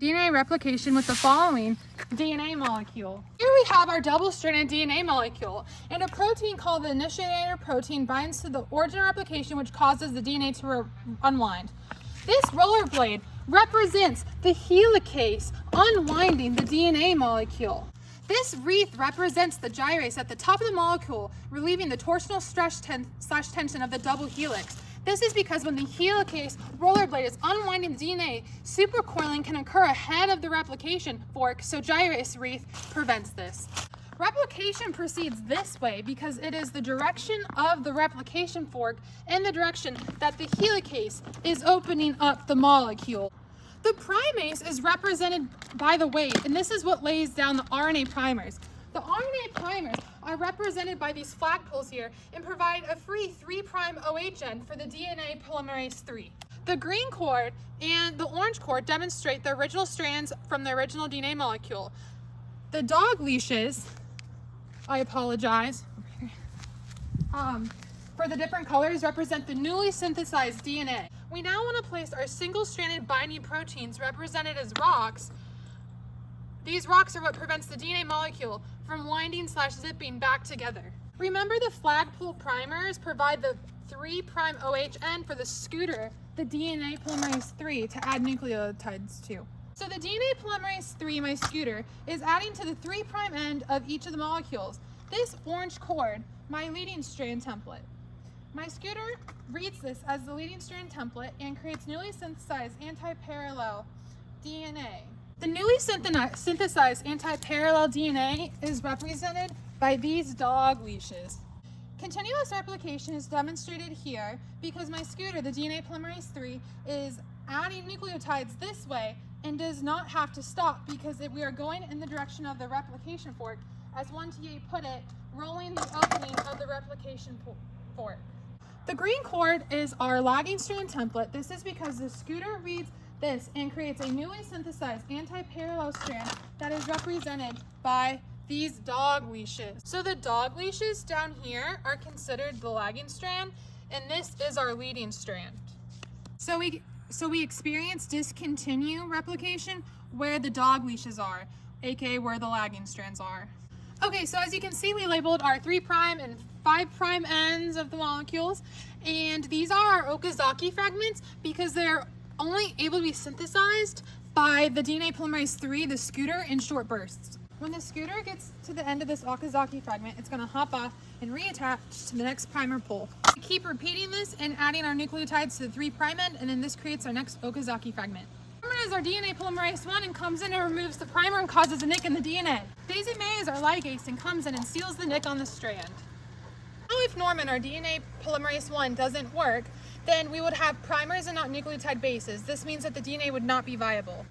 DNA replication with the following DNA molecule. Here we have our double-stranded DNA molecule, and a protein called the initiator protein binds to the origin replication, which causes the DNA to unwind. This rollerblade represents the helicase unwinding the DNA molecule. This wreath represents the gyrase at the top of the molecule, relieving the torsional stress tension of the double helix. This is because when the helicase rollerblade is unwinding the DNA, supercoiling can occur ahead of the replication fork, so gyrase wreath prevents this. Replication proceeds this way because it is the direction of the replication fork and the direction that the helicase is opening up the molecule. The primase is represented by the weight, and this is what lays down the RNA primers. The RNA primers are represented by these flagpoles here and provide a free 3' OH end for the DNA polymerase 3. The green cord and the orange cord demonstrate the original strands from the original DNA molecule. The dog leashes, I apologize, for the different colors represent the newly synthesized DNA. We now want to place our single-stranded binding proteins represented as rocks. These rocks are what prevents the DNA molecule from winding/zipping back together. Remember, the flagpole primers provide the 3' OH end for the scooter, the DNA polymerase 3, to add nucleotides to. So the DNA polymerase 3, my scooter, is adding to the 3' end of each of the molecules. This orange cord, my leading strand template. My scooter reads this as the leading strand template and creates newly synthesized antiparallel DNA. The newly synthesized antiparallel DNA is represented by these dog leashes. Continuous replication is demonstrated here because my scooter, the DNA polymerase 3, is adding nucleotides this way and does not have to stop because we are going in the direction of the replication fork, as one TA put it, rolling the opening of the replication fork. The green cord is our lagging strand template. This is because the scooter reads this and creates a newly synthesized antiparallel strand that is represented by these dog leashes. So the dog leashes down here are considered the lagging strand, and this is our leading strand. So we experience discontinuous replication where the dog leashes are, aka where the lagging strands are. Okay, so as you can see, we labeled our 3' and 5' ends of the molecules, and these are our Okazaki fragments because they're only able to be synthesized by the DNA polymerase 3, the scooter, in short bursts. When the scooter gets to the end of this Okazaki fragment, it's going to hop off and reattach to the next primer pole. We keep repeating this and adding our nucleotides to the 3' end, and then this creates our next Okazaki fragment. Primer is our DNA polymerase 1 and comes in and removes the primer and causes a nick in the DNA. Daisey Mae is our ligase and comes in and seals the nick on the strand. Now if Norman, our DNA polymerase 1, doesn't work, then we would have primers and not nucleotide bases. This means that the DNA would not be viable.